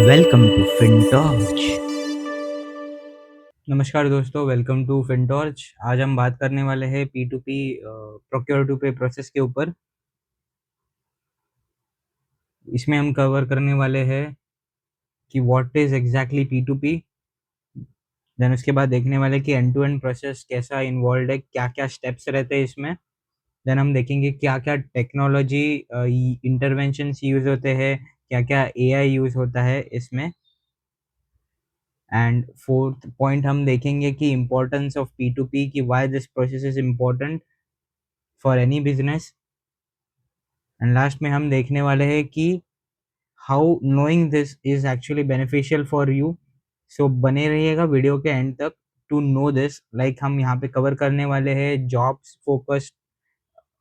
Welcome to फिनटॉर्च। नमस्कार दोस्तों, welcome to फिनटॉर्च। आज हम बात करने वाले हैं P2P प्रोक्योर टू पे प्रोसेस के ऊपर। इसमें हम कवर करने वाले हैं कि what is exactly P2P। Then उसके बाद देखने वाले कि एंड टू एंड प्रोसेस कैसा इन्वॉल्व है, क्या-क्या स्टेप्स रहते हैं इसमें। देन हम देखेंगे क्या-क्या टेक्नोलॉजी इंटरवेंशंस यूज़ होते हैं, क्या-क्या एआई यूज़ होता है इसमें। एंड फोर्थ पॉइंट हम देखेंगे कि इम्पोर्टेंस ऑफ P2P, कि why this process is important for any business. And last में हम देखने वाले हैं कि how knowing this is actually beneficial for you. So बने रहिएगा वीडियो के एंड तक टू नो दिस। लाइक हम यहाँ पे कवर करने वाले हैं jobs focused,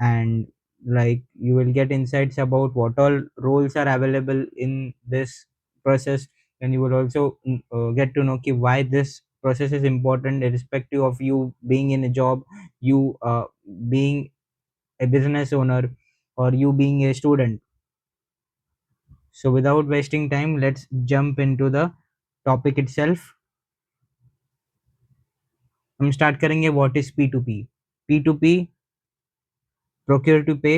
and like you will get insights about what all roles are available in this process, and you will also get to know ki why this process is important irrespective of you being in a job, you being a business owner, or you being a student. So without wasting time, let's jump into the topic itself. हम start करेंगे what is P2P। P2P, procure to pay,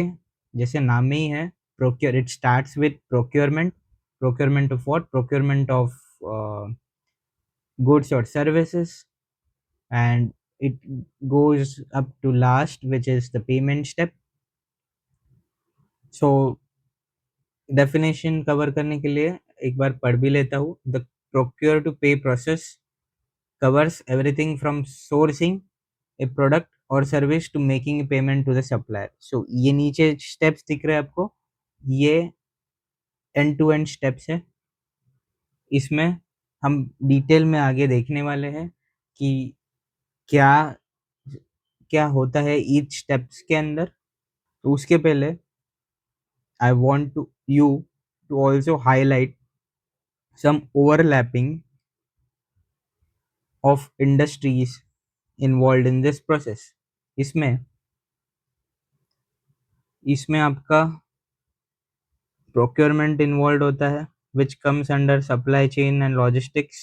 जैसे नाम में ही है procure, it starts with procurement. Procurement of what? Procurement of goods or services, and it goes up to last, which is the payment step. So definition cover करने के लिए एक बार पढ़ भी लेता हूँ। द प्रोक्योर टू पे process covers everything from sourcing a product or service to making a payment to the supplier. So ये नीचे steps दिख रहे हैं आपको, ये end to end steps है। इसमें हम डिटेल में आगे देखने वाले हैं कि क्या क्या होता है ईच स्टेप्स के अंदर। तो उसके पहले I want to you to also highlight some overlapping of industries involve in this process. इसमें इसमें आपका प्रोक्योरमेंट इन्वॉल्व होता है, which comes under supply chain and logistics.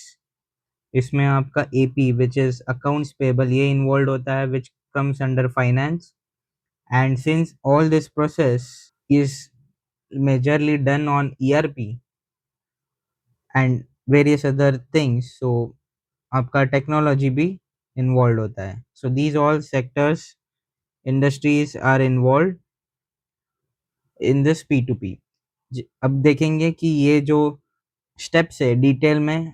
इसमें आपका AP, which is accounts payable, ये इन्वॉल्व होता है, which comes under finance. And since all this process is majorly done on ERP and various other things, so आपका technology भी involve होता है। So these all sectors, industries are involve in this P2P। अब देखेंगे कि ये जो steps है डिटेल में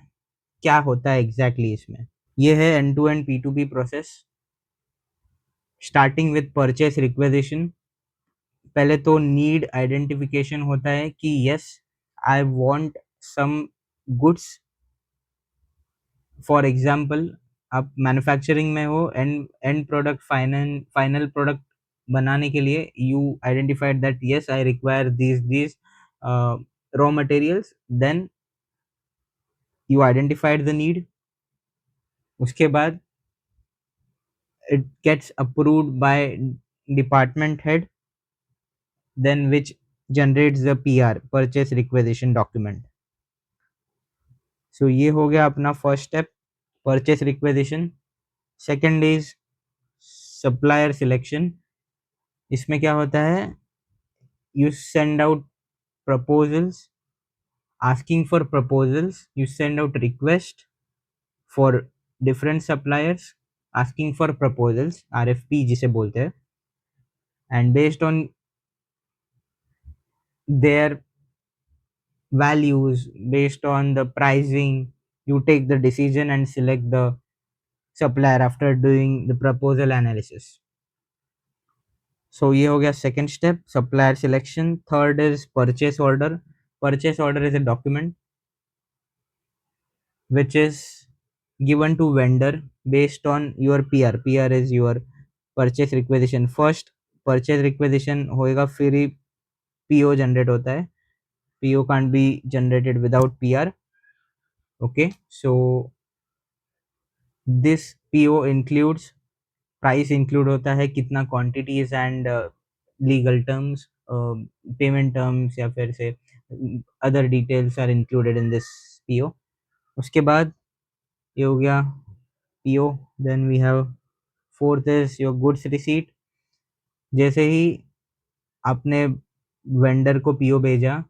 क्या होता है एग्जैक्टली इसमें। ये है end to end P2P process, starting with purchase requisition. पहले तो नीड आइडेंटिफिकेशन होता है कि yes, I want some goods. For example, आप मैन्युफैक्चरिंग में हो, and end product final product बनाने के लिए you identified that yes, I require these raw materials, then you identified the need. उसके बाद it gets approved by department head, then which generates the PR, purchase requisition document. So ये हो गया अपना first step, purchase requisition. Second is supplier selection. इसमें क्या होता है, you send out proposals, asking for proposals, you send out request for different suppliers, asking for proposals, RFP जिसे बोलते हैं, and based on their values, based on the pricing, you take the decision and select the supplier after doing the proposal analysis. So ये हो गया second step, supplier selection. Third is purchase order. Purchase order is a document which is given to vendor based on your PR. PR is your purchase requisition. First purchase requisition होएगा, फिर ही PO generate होता है। PO can't be generated without PR. Okay, so this PO includes, price include होता है, कितना quantities, and legal terms, payment terms, या फिर से other details are included in this PO. उसके बाद ये हो गया PO. Then we have fourth is your goods receipt. जैसे ही आपने वेंडर को पीओ भेजा,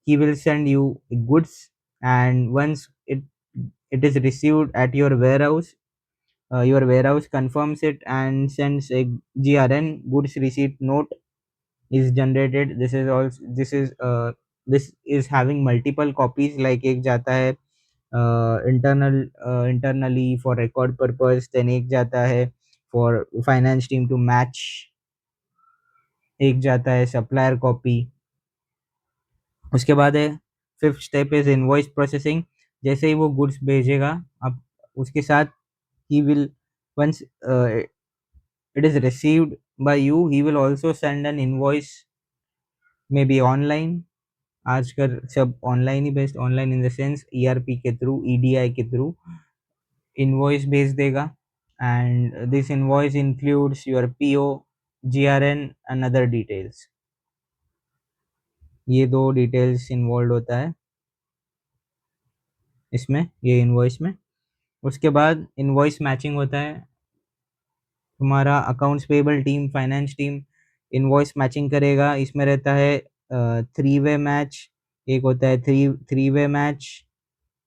he will send you goods, and once it is received at your warehouse confirms it and sends a grn, goods receipt note is generated. This is having multiple copies, like एक जाता है internally for record purpose, then एक जाता है for finance team to match, एक जाता है supplier copy। उसके बाद है fifth step is invoice processing. जैसे ही वो गुड्स भेजेगा, अब उसके साथ ही will once it is received by you, he will also send an invoice, may be online. आजकल सब ऑनलाइन ही based, online in the sense ERP के थ्रू, ईडीआई के थ्रू इनवॉइस भेज देगा। And this invoice includes your PO, GRN and other details. ये दो details involve होता है इसमें, ये इनवॉइस में। उसके बाद इनवॉइस मैचिंग होता है। तुम्हारा accounts payable team, finance team invoice matching करेगा। इसमें रहता है थ्री वे मैच, एक होता है थ्री वे मैच,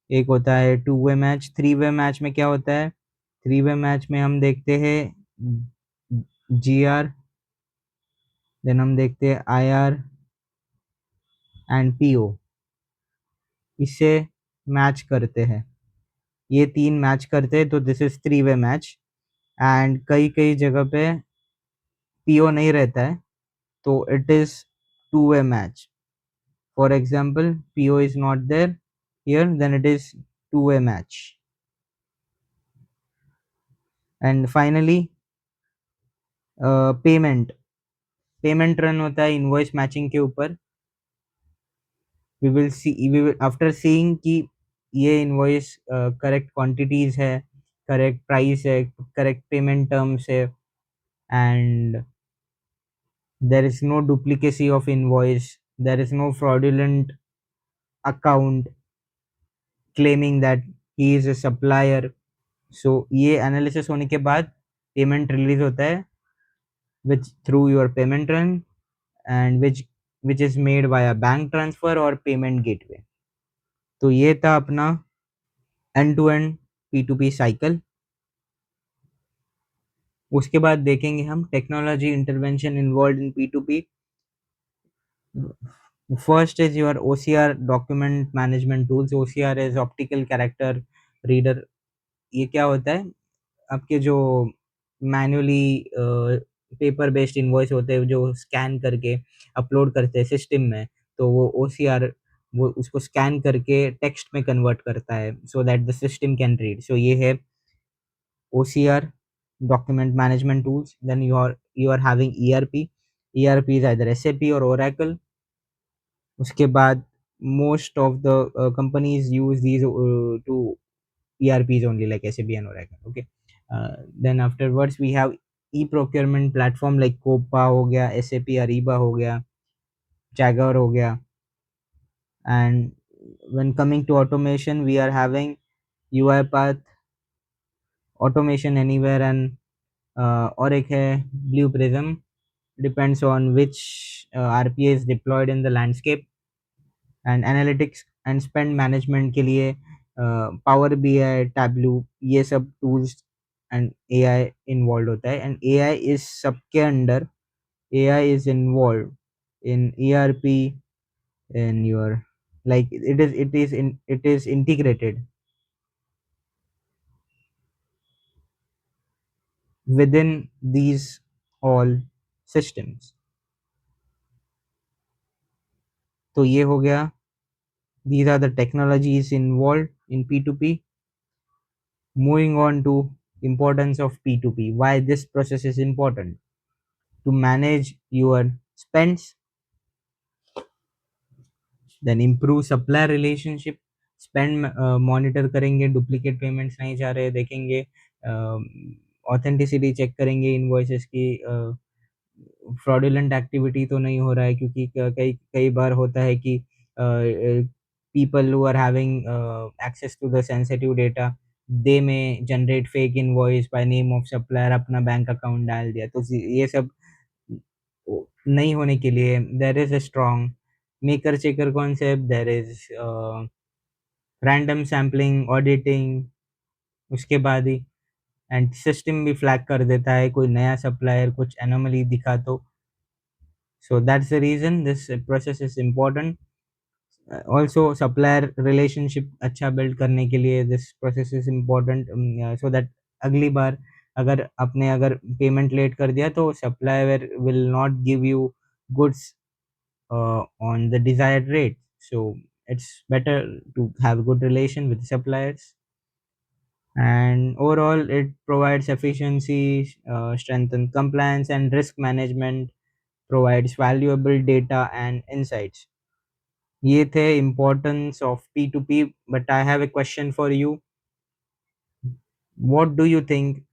एक होता है two way match. Three way match में क्या होता है? थ्री वे मैच में हम देखते हैं जीआर, देन हम देखते हैं आईआर एंड पीओ, इससे मैच करते हैं। ये तीन मैच करते हैं तो this is three way match. And कई कई जगह पे पीओ नहीं रहता है तो it is two-way match. For example, PO is not there here, then it is two-way match. And finally, payment run होता है इनवॉइस मैचिंग के ऊपर। we will after seeing कि ये इनवॉइस करेक्ट क्वांटिटीज है, करेक्ट प्राइस है, correct payment terms है, and there is no duplicacy of invoice, there is no fraudulent account claiming that he is a supplier. सो ये analysis होने के बाद payment release होता है which through your payment run, and which is made by bank transfer और payment gateway. तो ये था अपना and to end P2P cycle. उसके बाद देखेंगे हम technology intervention involve in P2P। First is your OCR, document management tools. OCR is optical character reader. ये क्या होता है? आपके जो मैन्युअली पेपर बेस्ड इनवॉइस होते हैं जो स्कैन करके अपलोड करते हैं सिस्टम में, तो वो OCR वो उसको स्कैन करके टेक्स्ट में कन्वर्ट करता है so that the system can read. So ये है OCR, document management tools. Then you are having ERP। ERP is either SAP or Oracle। उसके बाद most of the companies use these to ERPs only, like SAP and Oracle. Okay. Then afterwards we have e-procurement platform like Copa हो गया, SAP Ariba हो गया, Jagger हो गया। And when coming to automation, we are having UiPath, Automation Anywhere, and और एक है Blue Prism, depends on which RPA is deployed in the landscape। And analytics and spend management के लिए power BI, tableau, ये सब tools and AI involve होता है। And AI is सबके under, AI is involve in ERP, in your, like it is integrated within these all systems। तो ये हो गया, these are the technologies involved in P2P। Moving on to importance of P2P, why this process is important: to manage your spends, then improve supplier relationship। Spend monitor करेंगे, duplicate payments नहीं जा रहे, देखेंगे authenticity check करेंगे invoices की, fraudulent activity तो नहीं हो रहा है, क्योंकि कई कई बार होता है कि people who are having access to the sensitive data, they may generate fake invoice by name of supplier, अपना बैंक अकाउंट डाल दिया, तो ये सब नहीं होने के लिए there is a strong maker checker concept, there is random sampling auditing, उसके बाद ही एंड सिस्टम भी फ्लैग कर देता है कोई नया सप्लायर कुछ एनोमली दिखा तो. So that's the reason this process is important. Also supplier relationship अच्छा build करने के लिए this process is important, so that अगली बार अगर आपने अगर पेमेंट लेट कर दिया तो supplier will not give you goods on the desired rate. So it's better to have good relation with suppliers. And overall it provides efficiency, strengthen compliance and risk management, provides valuable data and insights. ये थे importance of P2P. But I have a question for you. What do you think,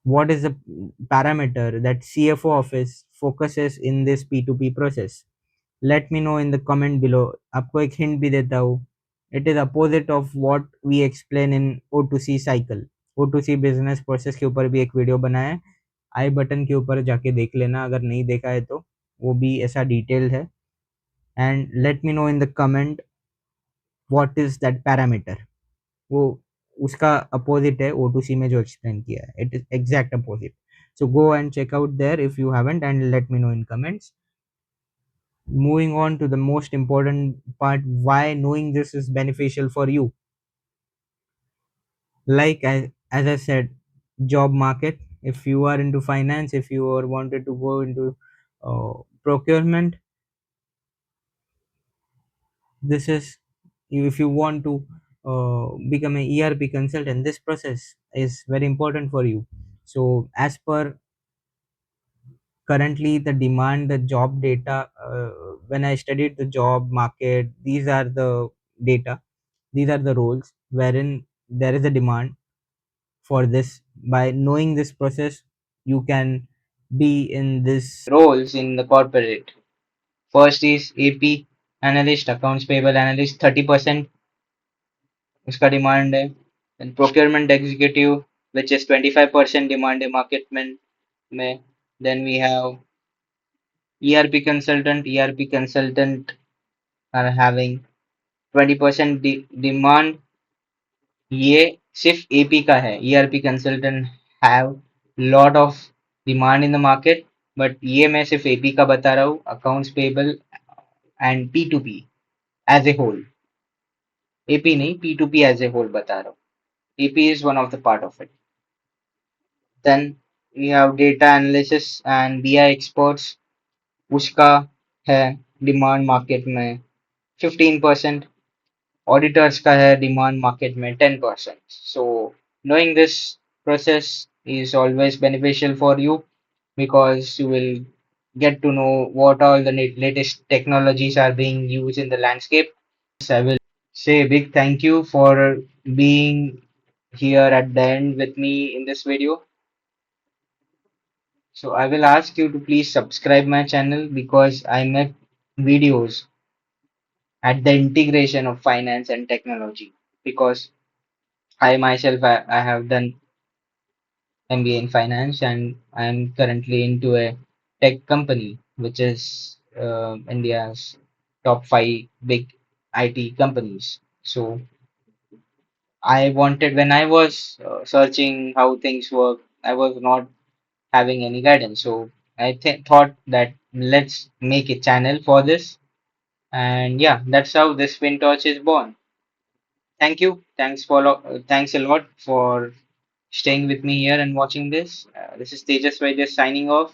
what is the parameter that CFO office focuses in this P2P process? Let me know in the comment below. आपको एक hint भी देता हूँ. It is opposite of what we explain in O2C cycle. O2C business process के ऊपर भी एक video बनाया है, आई बटन के ऊपर जाके देख लेना अगर नहीं देखा है तो, वो भी ऐसा डिटेल्ड है. And let me know in the comment what is that parameter. वो उसका अपोजिट है O2C में जो एक्सप्लेन किया है, it is exact opposite. So go and check out there if you haven't and let me know in comments. Moving on to the most important part, why knowing this is beneficial for you. Like as I said, job market. If you are into finance, if you are wanted to go into procurement, this is, if you want to become an ERP consultant, this process is very important for you. So as per currently the demand, the job data, when I studied the job market, these are the data, these are the roles wherein there is a demand for this. By knowing this process, you can be in this roles in the corporate. First is AP analyst, accounts payable analyst, 30% उसका demand है. Then procurement executive, which is 25% demand है market में. Then we have ERP consultant. ERP consultant are having 20% demand. ये सिर्फ AP का है. ERP consultant have lot of demand in the market, but ये मैं सिर्फ AP का बता रहा हूँ. Accounts payable and P2P as a whole, AP नहीं, P2P as a whole बता रहा हूँ. AP is one of the part of it. Then we have data analysis and BI experts. उसका है डिमांड मार्केट में 15%. Auditors का है demand market में 10%. So knowing this process is always beneficial for you because you will get to know what all the latest technologies are being used in the landscape. I will say a big thank you for being here at the end with me in this video. So I will ask you to please subscribe my channel because I make videos at the integration of finance and technology, because I myself I have done MBA in finance and I am currently into a tech company which is India's top 5 big IT companies. So I wanted, when I was searching how things work, I was not having any guidance. So I thought that let's make a channel for this. And yeah, that's how this fintorch is born. Thank you. Thanks a lot for staying with me here and watching this. This is Tejas Vaidya signing off.